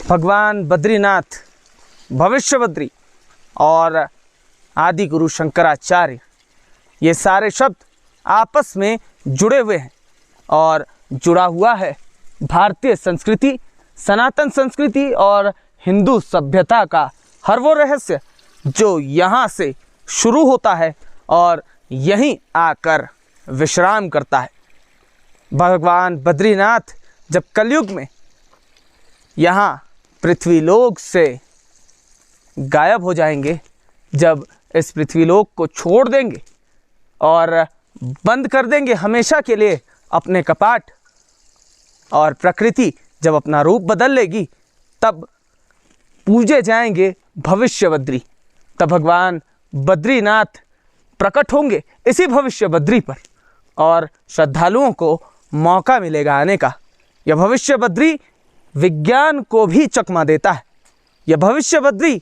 भगवान बद्रीनाथ, भविष्य बद्री और आदि गुरु शंकराचार्य, ये सारे शब्द आपस में जुड़े हुए हैं और जुड़ा हुआ है भारतीय संस्कृति, सनातन संस्कृति और हिंदू सभ्यता का हर वो रहस्य जो यहाँ से शुरू होता है और यहीं आकर विश्राम करता है। भगवान बद्रीनाथ जब कलयुग में यहाँ पृथ्वीलोक से गायब हो जाएंगे, जब इस पृथ्वीलोक को छोड़ देंगे और बंद कर देंगे हमेशा के लिए अपने कपाट, और प्रकृति जब अपना रूप बदल लेगी, तब पूजे जाएंगे भविष्य बद्री। तब भगवान बद्रीनाथ प्रकट होंगे इसी भविष्य बद्री पर और श्रद्धालुओं को मौका मिलेगा आने का। यह भविष्य बद्री विज्ञान को भी चकमा देता है। यह भविष्य बद्री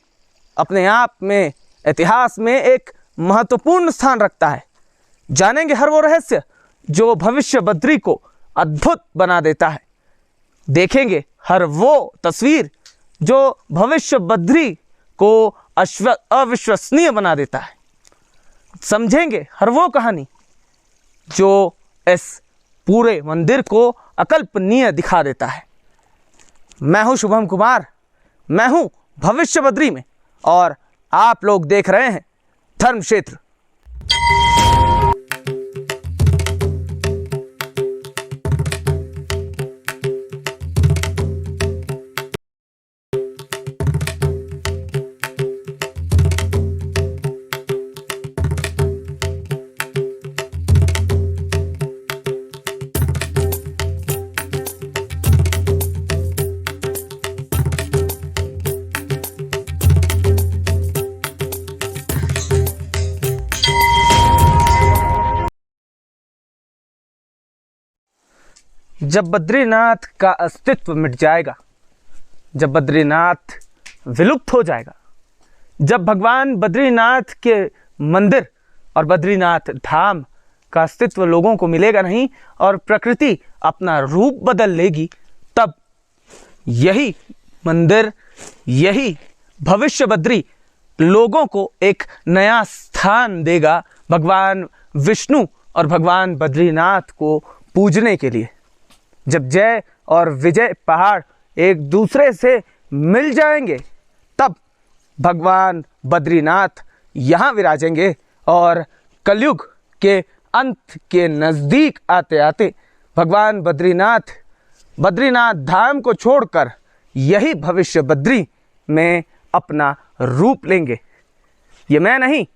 अपने आप में इतिहास में एक महत्वपूर्ण स्थान रखता है। जानेंगे हर वो रहस्य जो भविष्य बद्री को अद्भुत बना देता है। देखेंगे हर वो तस्वीर जो भविष्य बद्री को अविश्वसनीय बना देता है। समझेंगे हर वो कहानी जो इस पूरे मंदिर को अकल्पनीय दिखा देता है। मैं हूं शुभम कुमार, मैं हूं भविष्य बद्री में और आप लोग देख रहे हैं धर्म क्षेत्र। जब बद्रीनाथ का अस्तित्व मिट जाएगा, जब बद्रीनाथ विलुप्त हो जाएगा, जब भगवान बद्रीनाथ के मंदिर और बद्रीनाथ धाम का अस्तित्व लोगों को मिलेगा नहीं और प्रकृति अपना रूप बदल लेगी, तब यही मंदिर, यही भविष्य बद्री लोगों को एक नया स्थान देगा भगवान विष्णु और भगवान बद्रीनाथ को पूजने के लिए। जब जय और विजय पहाड़ एक दूसरे से मिल जाएंगे, तब भगवान बद्रीनाथ यहाँ विराजेंगे और कलयुग के अंत के नज़दीक आते आते भगवान बद्रीनाथ धाम को छोड़कर यही भविष्य बद्री में अपना रूप लेंगे। ये मैं नहीं,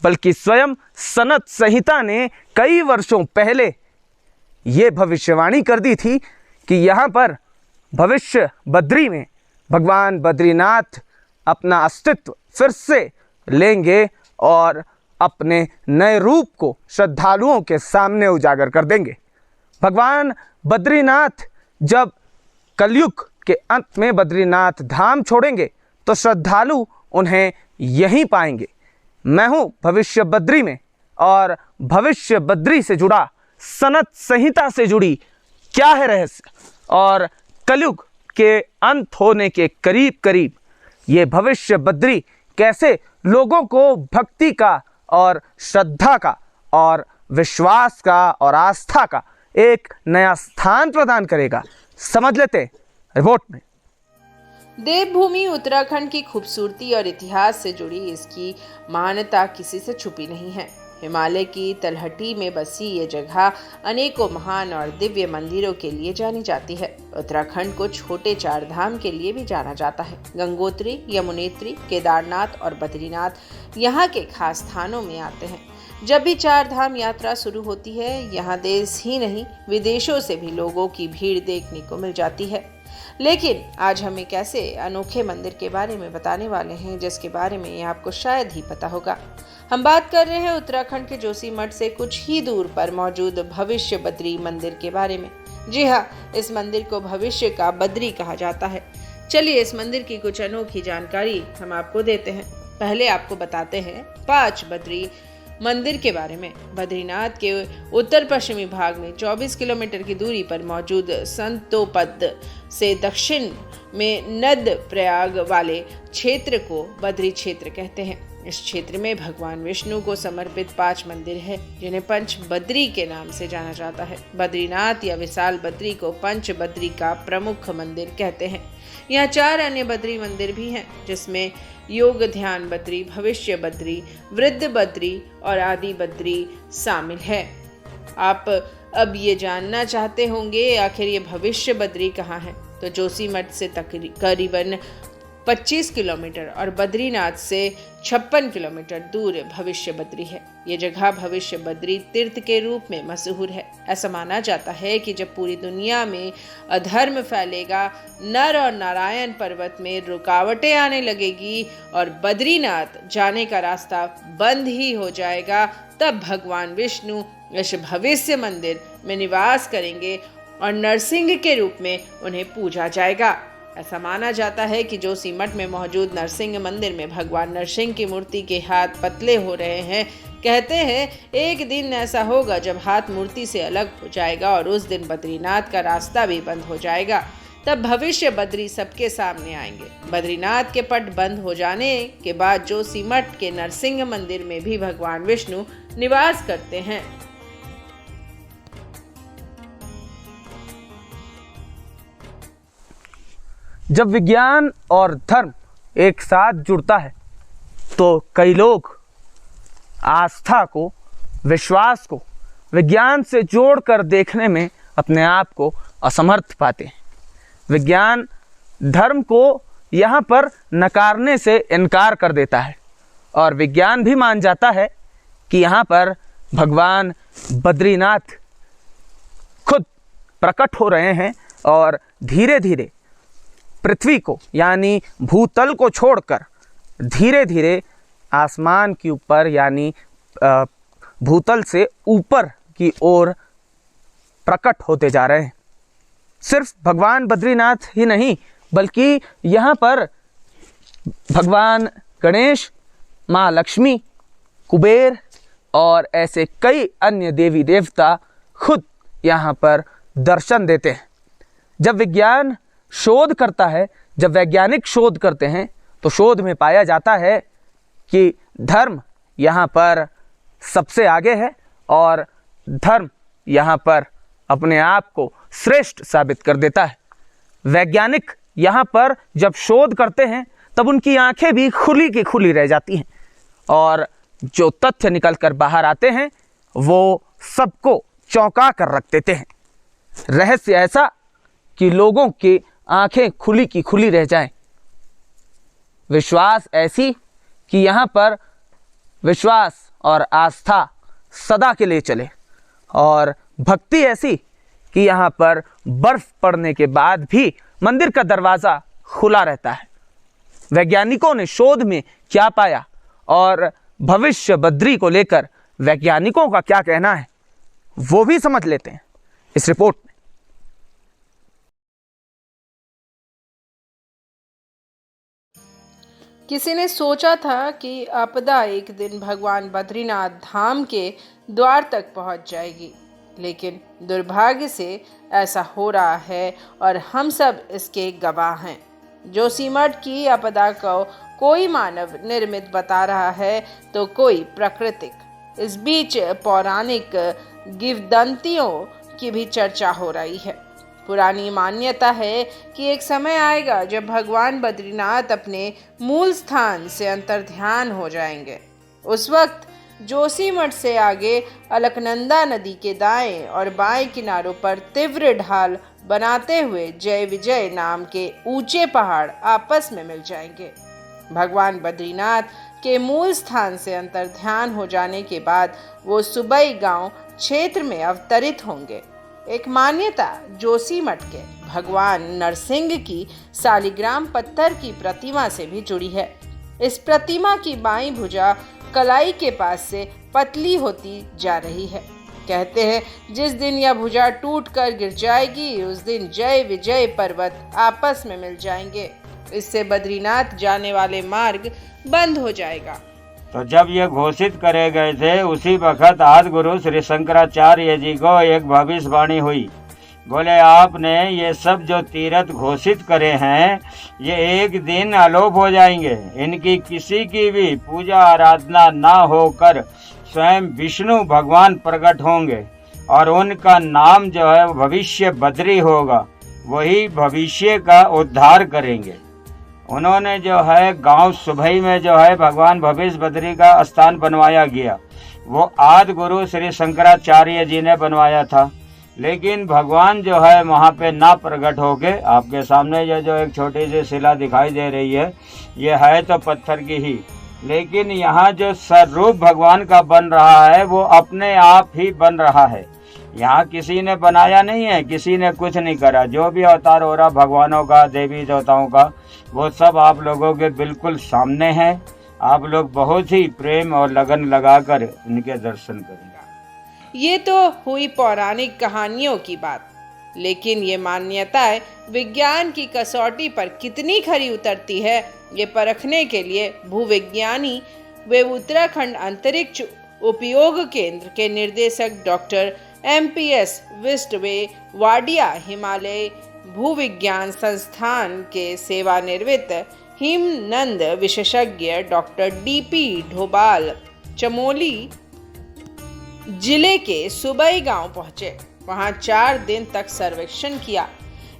बल्कि स्वयं सनत संहिता ने कई वर्षों पहले ये भविष्यवाणी कर दी थी कि यहाँ पर भविष्य बद्री में भगवान बद्रीनाथ अपना अस्तित्व फिर से लेंगे और अपने नए रूप को श्रद्धालुओं के सामने उजागर कर देंगे। भगवान बद्रीनाथ जब कलयुग के अंत में बद्रीनाथ धाम छोड़ेंगे तो श्रद्धालु उन्हें यहीं पाएंगे। मैं हूँ भविष्य बद्री में और भविष्य बद्री से जुड़ा, सनत संहिता से जुड़ी क्या है रहस्य और कलयुग के अंत होने के करीब करीब ये भविष्य बद्री कैसे लोगों को भक्ति का और श्रद्धा का और विश्वास का और आस्था का एक नया स्थान प्रदान करेगा, समझ लेते हैं रिपोर्ट में। देवभूमि उत्तराखंड की खूबसूरती और इतिहास से जुड़ी इसकी मान्यता किसी से छुपी नहीं है। हिमालय की तलहटी में बसी ये जगह अनेकों महान और दिव्य मंदिरों के लिए जानी जाती है। उत्तराखंड को छोटे चार धाम के लिए भी जाना जाता है। गंगोत्री, यमुनोत्री, केदारनाथ और बद्रीनाथ यहाँ के खास स्थानों में आते हैं। जब भी चार धाम यात्रा शुरू होती है, यहाँ देश ही नहीं विदेशों से भी लोगों की भीड़ देखने को मिल जाती है। लेकिन आज हम एक ऐसे अनोखे मंदिर के बारे में बताने वाले हैं जिसके बारे में आपको शायद ही पता होगा। हम बात कर रहे हैं उत्तराखंड के जोशीमठ से कुछ ही दूर पर मौजूद भविष्य बद्री मंदिर के बारे में। जी हाँ, इस मंदिर को भविष्य का बद्री कहा जाता है। चलिए इस मंदिर की कुछ अनोखी जानकारी हम आपको देते हैं। पहले आपको बताते हैं 5 बद्री मंदिर के बारे में। बद्रीनाथ के उत्तर पश्चिमी भाग में 24 किलोमीटर की दूरी पर मौजूद संतोपद से दक्षिण में नद प्रयाग वाले क्षेत्र को बद्री क्षेत्र कहते हैं। इस क्षेत्र में भगवान विष्णु को समर्पित 5 मंदिर है, जिन्हें पंच बद्री के नाम से जाना जाता है। बद्रीनाथ या विशाल बद्री को पंच बद्री का प्रमुख मंदिर कहते हैं। यहाँ 4 अन्य बद्री मंदिर भी हैं, जिसमें योग ध्यान बद्री, भविष्य बद्री, वृद्ध बद्री और आदि बद्री शामिल है। आप अब ये जानना चाहते होंगे आखिर ये भविष्य बद्री कहाँ है, तो जोशीमठ से करीबन 25 किलोमीटर और बद्रीनाथ से 56 किलोमीटर दूर भविष्य बद्री है। ये जगह भविष्य बद्री तीर्थ के रूप में मशहूर है। ऐसा माना जाता है कि जब पूरी दुनिया में अधर्म फैलेगा, नर और नारायण पर्वत में रुकावटें आने लगेगी और बद्रीनाथ जाने का रास्ता बंद ही हो जाएगा, तब भगवान विष्णु इस भविष्य मंदिर में निवास करेंगे और नरसिंह के रूप में उन्हें पूजा जाएगा। ऐसा माना जाता है कि जोशीमठ में मौजूद नरसिंह मंदिर में भगवान नरसिंह की मूर्ति के हाथ पतले हो रहे हैं। कहते हैं एक दिन ऐसा होगा जब हाथ मूर्ति से अलग हो जाएगा और उस दिन बद्रीनाथ का रास्ता भी बंद हो जाएगा। तब भविष्य बद्री सबके सामने आएंगे। बद्रीनाथ के पट बंद हो जाने के बाद जोशीमठ के नरसिंह मंदिर में भी भगवान विष्णु निवास करते हैं। जब विज्ञान और धर्म एक साथ जुड़ता है तो कई लोग आस्था को, विश्वास को विज्ञान से जोड़कर देखने में अपने आप को असमर्थ पाते हैं। विज्ञान धर्म को यहाँ पर नकारने से इनकार कर देता है और विज्ञान भी मान जाता है कि यहाँ पर भगवान बद्रीनाथ खुद प्रकट हो रहे हैं और धीरे धीरे पृथ्वी को यानी भूतल को छोड़कर धीरे धीरे आसमान के ऊपर यानी भूतल से ऊपर की ओर प्रकट होते जा रहे हैं। सिर्फ भगवान बद्रीनाथ ही नहीं बल्कि यहाँ पर भगवान गणेश, माँ लक्ष्मी, कुबेर और ऐसे कई अन्य देवी देवता खुद यहाँ पर दर्शन देते हैं। जब विज्ञान शोध करता है, जब वैज्ञानिक शोध करते हैं तो शोध में पाया जाता है कि धर्म यहाँ पर सबसे आगे है और धर्म यहाँ पर अपने आप को श्रेष्ठ साबित कर देता है। वैज्ञानिक यहाँ पर जब शोध करते हैं तब उनकी आंखें भी खुली की खुली रह जाती हैं और जो तथ्य निकल कर बाहर आते हैं वो सबको चौंका कर रख देते हैं। रहस्य ऐसा कि लोगों की आंखें खुली की खुली रह जाएं। विश्वास ऐसी कि यहाँ पर विश्वास और आस्था सदा के लिए चले और भक्ति ऐसी कि यहाँ पर बर्फ पड़ने के बाद भी मंदिर का दरवाज़ा खुला रहता है। वैज्ञानिकों ने शोध में क्या पाया और भविष्य बद्री को लेकर वैज्ञानिकों का क्या कहना है वो भी समझ लेते हैं इस रिपोर्ट में। किसी ने सोचा था कि आपदा एक दिन भगवान बद्रीनाथ धाम के द्वार तक पहुंच जाएगी, लेकिन दुर्भाग्य से ऐसा हो रहा है और हम सब इसके गवाह हैं। जोशीमठ की आपदा को कोई मानव निर्मित बता रहा है तो कोई प्राकृतिक। इस बीच पौराणिक किंवदंतियों की भी चर्चा हो रही है। पुरानी मान्यता है कि एक समय आएगा जब भगवान बद्रीनाथ अपने मूल स्थान से अंतर्ध्यान हो जाएंगे। उस वक्त जोशीमठ से आगे अलकनंदा नदी के दाएं और बाएं किनारों पर तीव्र ढाल बनाते हुए जय विजय नाम के ऊंचे पहाड़ आपस में मिल जाएंगे। भगवान बद्रीनाथ के मूल स्थान से अंतर्ध्यान हो जाने के बाद वो सुबई गांव क्षेत्र में अवतरित होंगे। एक मान्यता जोशीमठ के भगवान नरसिंह की सालिग्राम पत्थर की प्रतिमा से भी जुड़ी है। इस प्रतिमा की बाईं भुजा कलाई के पास से पतली होती जा रही है। कहते हैं जिस दिन यह भुजा टूट कर गिर जाएगी उस दिन जय विजय पर्वत आपस में मिल जाएंगे। इससे बद्रीनाथ जाने वाले मार्ग बंद हो जाएगा। तो जब ये घोषित करे गए थे उसी वक्त आदि गुरु श्री शंकराचार्य जी को एक भविष्यवाणी हुई। बोले आपने ये सब जो तीर्थ घोषित करे हैं ये एक दिन अलोप हो जाएंगे। इनकी किसी की भी पूजा आराधना ना होकर स्वयं विष्णु भगवान प्रकट होंगे और उनका नाम जो है भविष्य बद्री होगा। वही भविष्य का उद्धार करेंगे। उन्होंने जो है गांव सुभई में जो है भगवान भविष्य बद्री का स्थान बनवाया गया। वो आदि गुरु श्री शंकराचार्य जी ने बनवाया था। लेकिन भगवान जो है वहाँ पे ना प्रकट होके, आपके सामने ये जो एक छोटी सी शिला दिखाई दे रही है ये है तो पत्थर की ही, लेकिन यहाँ जो स्वरूप भगवान का बन रहा है वो अपने आप ही बन रहा है। यहाँ किसी ने बनाया नहीं है, किसी ने कुछ नहीं करा। जो भी अवतार हो रहा भगवानों का, देवी देवताओं का, वो सब आप लोगों के बिल्कुल सामने है। आप लोग बहुत ही प्रेम और लगन लगाकर इनके दर्शन करें। ये तो हुई पौराणिक कहानियों की बात, लेकिन ये मान्यताएं विज्ञान की कसौटी पर कितनी खरी उतरती है ये परखने के लिए भूविज्ञानी व उत्तराखंड अंतरिक्ष उपयोग केंद्र के निर्देशक डॉक्टर MPS विस्ट वे वाडिया, हिमालय भूविज्ञान संस्थान के सेवानिवृत्त हिमनंद विशेषज्ञ डॉक्टर DP ढोबाल चमोली जिले के सुबई गांव पहुंचे। वहां 4 दिन तक सर्वेक्षण किया।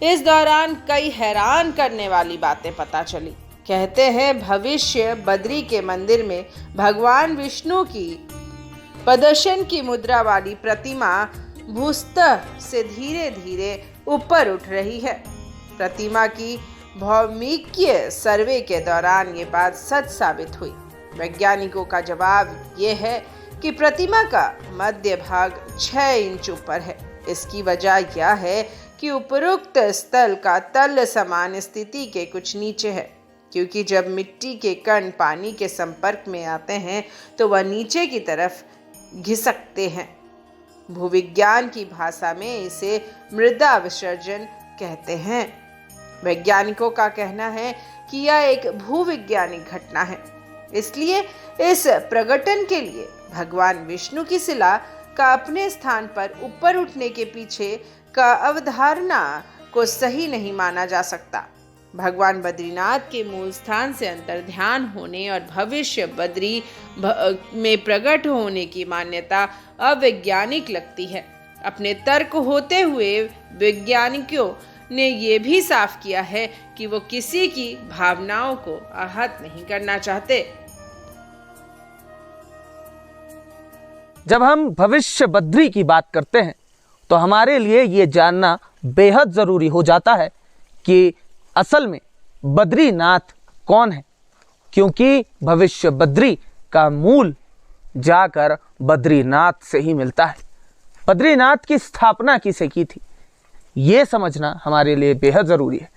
इस दौरान कई हैरान करने वाली बातें पता चली। कहते हैं भविष्य बद्री के मंदिर में भगवान विष्णु की प्रदर्शन की मुद्रा वाली प्रतिमा भूस्तः से धीरे धीरे ऊपर उठ रही है। प्रतिमा की भौमिकीय सर्वे के दौरान ये बात सच साबित हुई। वैज्ञानिकों का जवाब ये है कि प्रतिमा का मध्य भाग 6 इंच ऊपर है। इसकी वजह यह है कि उपरोक्त स्थल का तल समान स्थिति के कुछ नीचे है, क्योंकि जब मिट्टी के कण पानी के संपर्क में आते हैं तो वह नीचे की तरफ घिसकते हैं। भूविज्ञान की भाषा में इसे मृदा विसर्जन कहते हैं। वैज्ञानिकों का कहना है कि यह एक भूविज्ञानिक घटना है, इसलिए इस प्रकटन के लिए भगवान विष्णु की शिला का अपने स्थान पर ऊपर उठने के पीछे का अवधारणा को सही नहीं माना जा सकता। भगवान बद्रीनाथ के मूल स्थान से अंतर्ध्यान होने और भविष्य बद्री में प्रकट होने की मान्यता अवैज्ञानिक लगती है। अपने तर्क होते हुए वैज्ञानिकों ने यह भी साफ किया है कि वो किसी की भावनाओं को आहत नहीं करना चाहते। जब हम भविष्य बद्री की बात करते हैं तो हमारे लिए ये जानना बेहद ज़रूरी हो जाता है कि असल में बद्रीनाथ कौन है, क्योंकि भविष्य बद्री का मूल जाकर बद्रीनाथ से ही मिलता है। बद्रीनाथ की स्थापना किसे की थी ये समझना हमारे लिए बेहद ज़रूरी है।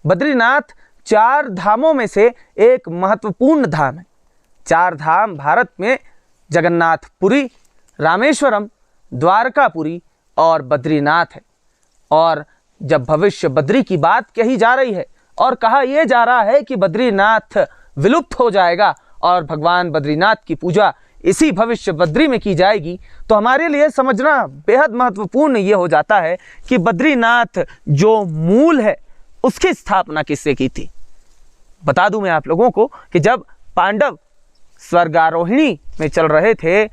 बद्रीनाथ 4 धामों में से एक महत्वपूर्ण धाम है। 4 धाम भारत में जगन्नाथपुरी, रामेश्वरम, द्वारकापुरी और बद्रीनाथ है। और जब भविष्य बद्री की बात कही जा रही है और कहा यह जा रहा है कि बद्रीनाथ विलुप्त हो जाएगा और भगवान बद्रीनाथ की पूजा इसी भविष्य बद्री में की जाएगी, तो हमारे लिए समझना बेहद महत्वपूर्ण ये हो जाता है कि बद्रीनाथ जो मूल है उसकी स्थापना किससे की थी। बता दूं मैं आप लोगों को कि जब पांडव स्वर्गारोहिणी में चल रहे थे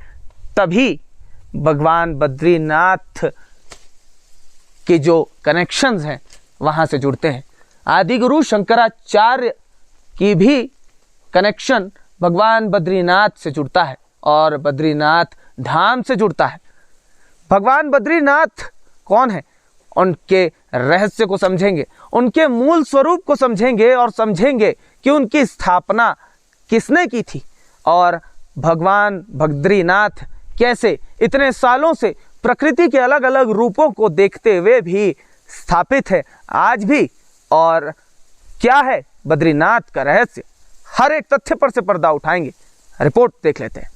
तभी भगवान बद्रीनाथ के जो कनेक्शंस हैं वहाँ से जुड़ते हैं। आदिगुरु शंकराचार्य की भी कनेक्शन भगवान बद्रीनाथ से जुड़ता है और बद्रीनाथ धाम से जुड़ता है। भगवान बद्रीनाथ कौन है, उनके रहस्य को समझेंगे, उनके मूल स्वरूप को समझेंगे और समझेंगे कि उनकी स्थापना किसने की थी और भगवान बद्रीनाथ कैसे इतने सालों से प्रकृति के अलग अलग रूपों को देखते हुए भी स्थापित है आज भी, और क्या है बद्रीनाथ का रहस्य। हर एक तथ्य पर से पर्दा उठाएंगे। रिपोर्ट देख लेते हैं।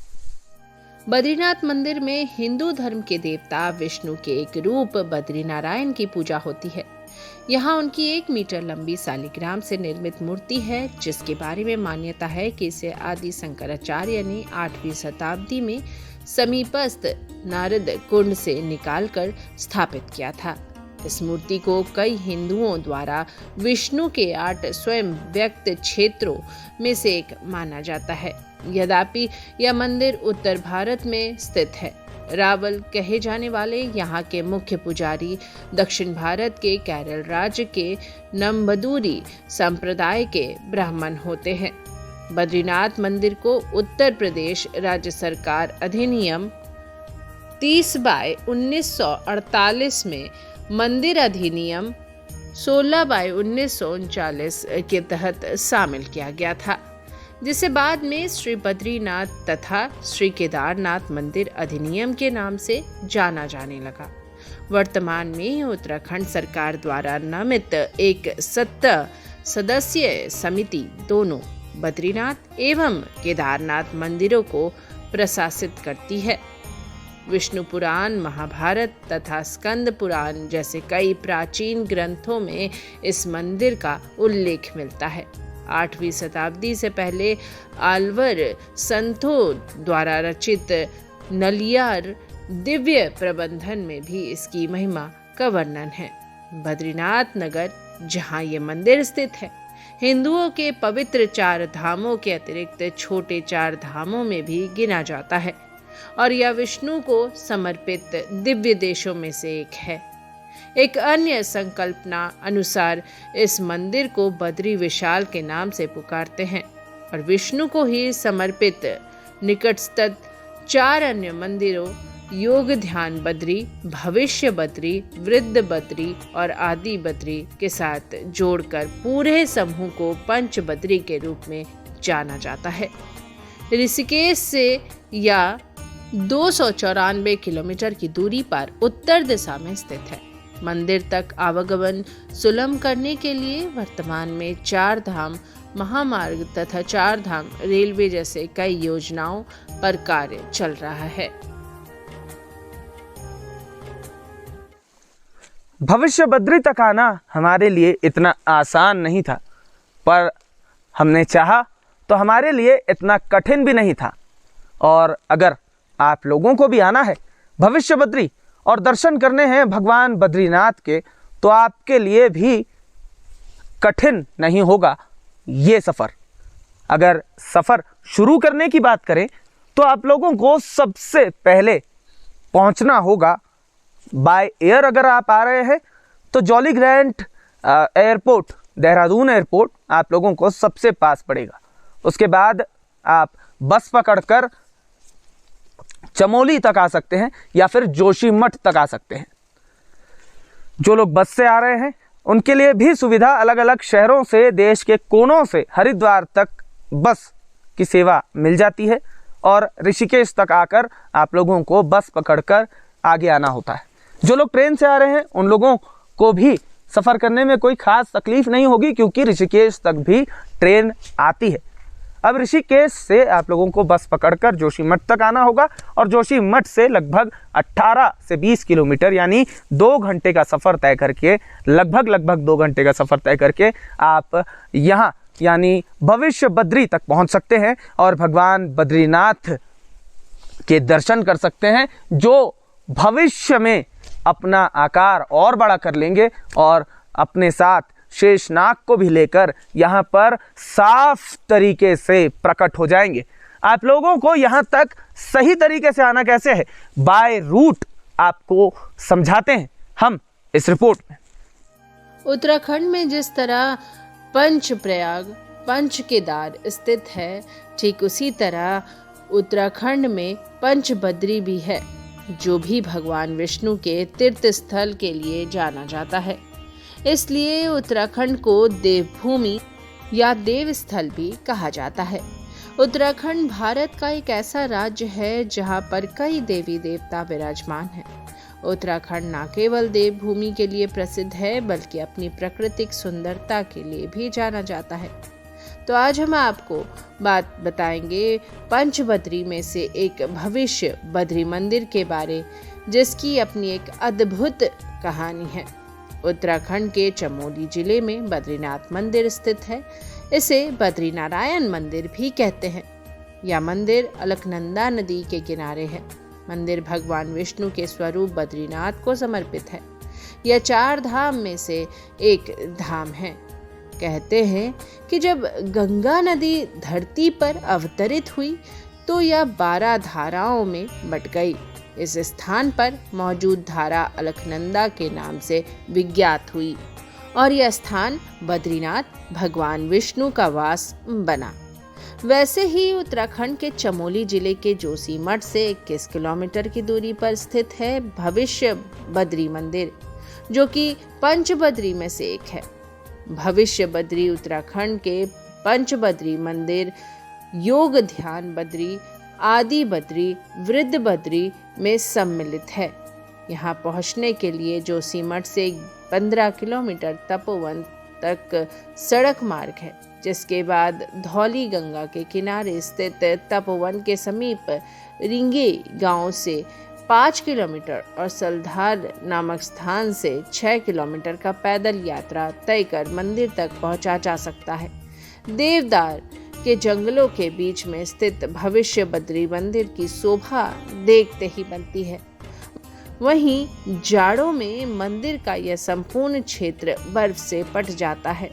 बद्रीनाथ मंदिर में हिंदू धर्म के देवता विष्णु के एक रूप बद्रीनारायण की पूजा होती है। यहाँ उनकी 1 मीटर लंबी शालिग्राम से निर्मित मूर्ति है, जिसके बारे में मान्यता है कि इसे आदि शंकराचार्य ने 8वीं शताब्दी में समीपस्थ नारद कुंड से निकालकर स्थापित किया था। इस मूर्ति को कई हिंदुओं द्वारा विष्णु के 8 स्वयं व्यक्त क्षेत्रों में से एक माना जाता है। यद्यपि यह मंदिर उत्तर भारत में स्थित है। रावल कहे जाने वाले यहाँ के मुख्य पुजारी दक्षिण भारत के केरल राज्य के नम्बदूरी संप्रदाय के ब्राह्मण होते हैं। बद्रीनाथ मंदिर को उत्तर प्रदेश राज्य सरकार अधिनियम 30/1948 में मंदिर अधिनियम 16/1939 के तहत शामिल किया गया था, जिसे बाद में श्री बद्रीनाथ तथा श्री केदारनाथ मंदिर अधिनियम के नाम से जाना जाने लगा। वर्तमान में उत्तराखंड सरकार द्वारा नामित एक 7 सदस्यीय समिति दोनों बद्रीनाथ एवं केदारनाथ मंदिरों को प्रशासित करती है। विष्णु पुराण, महाभारत तथा स्कंद पुराण जैसे कई प्राचीन ग्रंथों में इस मंदिर का उल्लेख मिलता है। 8वीं शताब्दी से पहले आल्वर संतों द्वारा रचित नलियार दिव्य प्रबंधन में भी इसकी महिमा का वर्णन है। बद्रीनाथ नगर, जहाँ ये मंदिर स्थित है, हिंदुओं के पवित्र 4 धामों के अतिरिक्त छोटे 4 धामों में भी गिना जाता है और यह विष्णु को समर्पित दिव्य देशों में से एक है। एक अन्य संकल्पना अनुसार इस मंदिर को बद्री विशाल के नाम से पुकारते हैं और विष्णु को ही समर्पित निकटस्थ 4 अन्य मंदिरों योग ध्यान बद्री, भविष्य बद्री, वृद्ध बद्री और आदि बद्री के साथ जोड़कर पूरे समूह को पंच बद्री के रूप में जाना जाता है। ऋषिकेश से या 294 किलोमीटर की दूरी पर उत्तर दिशा में स्थित है। मंदिर तक आवागमन सुलभ करने के लिए वर्तमान में 4 धाम महामार्ग तथा 4 धाम रेलवे जैसे कई योजनाओं पर कार्य चल रहा है। भविष्य बद्री तक आना हमारे लिए इतना आसान नहीं था, पर हमने चाहा तो हमारे लिए इतना कठिन भी नहीं था। और अगर आप लोगों को भी आना है भविष्य बद्री और दर्शन करने हैं भगवान बद्रीनाथ के, तो आपके लिए भी कठिन नहीं होगा ये सफ़र। अगर सफ़र शुरू करने की बात करें तो आप लोगों को सबसे पहले पहुंचना होगा बाय एयर। अगर आप आ रहे हैं तो jolly Grand airport, Dehradun airport आप लोगों को सबसे पास पड़ेगा। उसके बाद आप बस पकड़कर चमोली तक आ सकते हैं या फिर जोशीमठ तक आ सकते हैं। जो लोग बस से आ रहे हैं उनके लिए भी सुविधा अलग अलग शहरों से, देश के कोनों से हरिद्वार तक बस की सेवा मिल जाती है और ऋषिकेश तक आकर आप लोगों को बस पकड़कर आगे आना होता है। जो लोग ट्रेन से आ रहे हैं उन लोगों को भी सफ़र करने में कोई ख़ास तकलीफ नहीं होगी, क्योंकि ऋषिकेश तक भी ट्रेन आती है। अब ऋषिकेश से आप लोगों को बस पकड़कर जोशीमठ तक आना होगा और जोशीमठ से लगभग 18 से 20 किलोमीटर यानी 2 घंटे का सफ़र तय करके, लगभग 2 घंटे का सफ़र तय करके आप यहाँ यानी भविष्य बद्री तक पहुँच सकते हैं और भगवान बद्रीनाथ के दर्शन कर सकते हैं, जो भविष्य में अपना आकार और बड़ा कर लेंगे और अपने साथ शेषनाग को भी लेकर यहाँ पर साफ तरीके से प्रकट हो जाएंगे। आप लोगों को यहाँ तक सही तरीके से आना कैसे है, बाय रूट आपको समझाते हैं हम इस रिपोर्ट में। उत्तराखंड में जिस तरह पंचप्रयाग, पंचकेदार स्थित है, ठीक उसी तरह उत्तराखंड में पंचबद्री भी है, जो भी भगवान विष्णु के तीर्थ स्थल के लिए जाना जाता है। इसलिए उत्तराखंड को देवभूमि या देवस्थल भी कहा जाता है। उत्तराखंड भारत का एक ऐसा राज्य है जहां पर कई देवी देवता विराजमान हैं। उत्तराखंड न केवल देवभूमि के लिए प्रसिद्ध है, बल्कि अपनी प्राकृतिक सुंदरता के लिए भी जाना जाता है। तो आज हम आपको बात बताएंगे पंचबद्री में से एक भविष्य बद्री मंदिर के बारे, जिसकी अपनी एक अद्भुत कहानी है। उत्तराखंड के चमोली जिले में बद्रीनाथ मंदिर स्थित है। इसे बद्रीनारायण मंदिर भी कहते हैं। यह मंदिर अलकनंदा नदी के किनारे है। मंदिर भगवान विष्णु के स्वरूप बद्रीनाथ को समर्पित है। यह 4 धाम में से एक धाम है। कहते हैं कि जब गंगा नदी धरती पर अवतरित हुई तो यह 12 धाराओं में बट गई। इस स्थान पर मौजूद धारा अलकनंदा के नाम से विज्ञात हुई और यह स्थान बद्रीनाथ भगवान विष्णु का वास बना। वैसे ही उत्तराखंड के चमोली जिले के जोशीमठ से 21 किलोमीटर की दूरी पर स्थित है भविष्य बद्री मंदिर, जो कि पंचबद्री में से एक है। भविष्य बद्री उत्तराखंड के पंचबद्री मंदिर योग ध्यान बद्री, आदि बद्री, वृद्ध बद्री में सम्मिलित है। यहाँ पहुँचने के लिए जोशीमठ से 15 किलोमीटर तपोवन तक सड़क मार्ग है, जिसके बाद धौली गंगा के किनारे स्थित तपोवन के समीप रिंगे गांव से 5 किलोमीटर और सलधार नामक स्थान से 6 किलोमीटर का पैदल यात्रा तय कर मंदिर तक पहुंचा जा सकता है। देवदार के जंगलों के बीच में स्थित भविष्य बद्री मंदिर की शोभा देखते ही बनती है। वहीं जाड़ों में मंदिर का यह संपूर्ण क्षेत्र बर्फ से पट जाता है,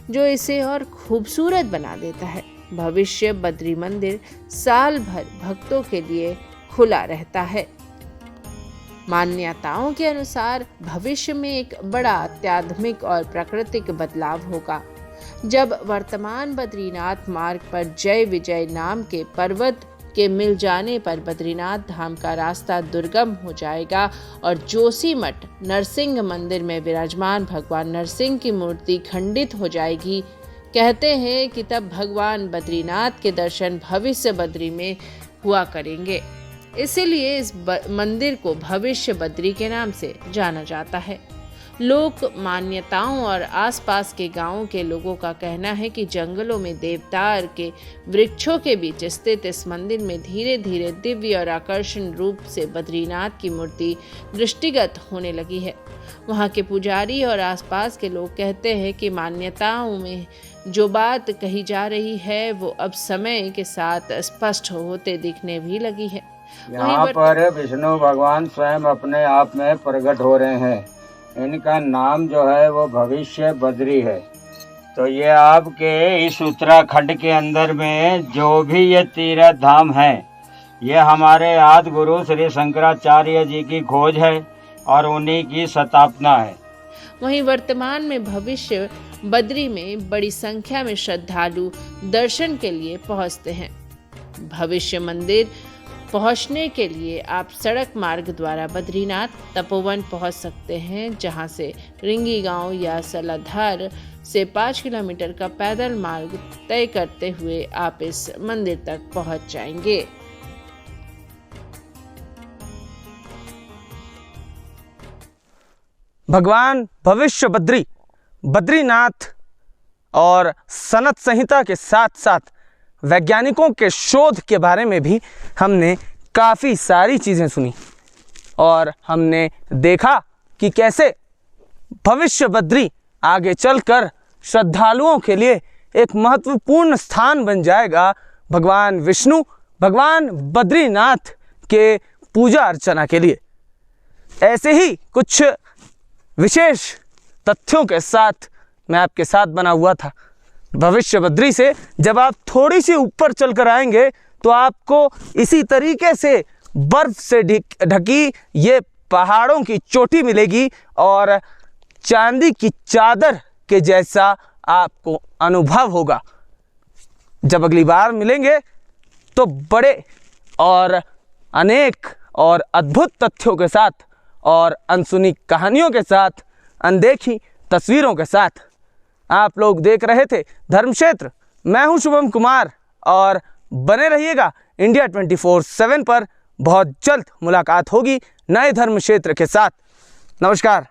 जो इसे और खूबसूरत बना देता है। भविष्य बद्री मंदिर साल भर भक्तों के लिए खुला रहता है। मान्यताओं के अनुसार भविष्य में एक बड़ा आध्यात्मिक और प्राकृतिक बदलाव होगा। जब वर्तमान बद्रीनाथ मार्ग पर जय विजय नाम के पर्वत के मिल जाने पर बद्रीनाथ धाम का रास्ता दुर्गम हो जाएगा और जोशीमठ नरसिंह मंदिर में विराजमान भगवान नरसिंह की मूर्ति खंडित हो जाएगी। कहते हैं कि तब भगवान बद्रीनाथ के दर्शन भविष्य बद्री में हुआ करेंगे। इसीलिए इस मंदिर को भविष्य बद्री के नाम से जाना जाता है। लोक मान्यताओं और आसपास के गांवों के लोगों का कहना है कि जंगलों में देवदार के वृक्षों के बीच स्थित इस मंदिर में धीरे धीरे दिव्य और आकर्षण रूप से बद्रीनाथ की मूर्ति दृष्टिगत होने लगी है। वहां के पुजारी और आसपास के लोग कहते हैं कि मान्यताओं में जो बात कही जा रही है वो अब समय के साथ स्पष्ट होते दिखने भी लगी है। यहाँ पर विष्णु भगवान स्वयं अपने आप में प्रकट हो रहे हैं। इनका नाम जो है वो भविष्य बद्री है। तो ये आपके इस उत्तराखंड के अंदर में जो भी ये तीर्थ धाम है, ये हमारे आदि गुरु श्री शंकराचार्य जी की खोज है और उन्हीं की स्थापना है। वहीं वर्तमान में भविष्य बद्री में बड़ी संख्या में श्रद्धालु दर्शन के लिए पहुंचते हैं। भविष्य मंदिर पहुंचने के लिए आप सड़क मार्ग द्वारा बद्रीनाथ तपोवन पहुंच सकते हैं, जहां से रिंगी गांव या सलाधार से 5 किलोमीटर का पैदल मार्ग तय करते हुए आप इस मंदिर तक पहुंच जाएंगे। भगवान भविष्य बद्री बद्रीनाथ और सनत संहिता के साथ साथ वैज्ञानिकों के शोध के बारे में भी हमने काफ़ी सारी चीज़ें सुनी और हमने देखा कि कैसे भविष्य बद्री आगे चलकर श्रद्धालुओं के लिए एक महत्वपूर्ण स्थान बन जाएगा भगवान विष्णु भगवान बद्रीनाथ के पूजा अर्चना के लिए। ऐसे ही कुछ विशेष तथ्यों के साथ मैं आपके साथ बना हुआ था। भविष्य बद्री से जब आप थोड़ी सी ऊपर चलकर आएंगे तो आपको इसी तरीके से बर्फ से ढकी ये पहाड़ों की चोटी मिलेगी और चांदी की चादर के जैसा आपको अनुभव होगा। जब अगली बार मिलेंगे तो बड़े और अनेक और अद्भुत तथ्यों के साथ और अनसुनी कहानियों के साथ, अनदेखी तस्वीरों के साथ। आप लोग देख रहे थे धर्म क्षेत्र। मैं हूं शुभम कुमार और बने रहिएगा इंडिया 24/7 पर। बहुत जल्द मुलाकात होगी नए धर्म क्षेत्र के साथ। नमस्कार।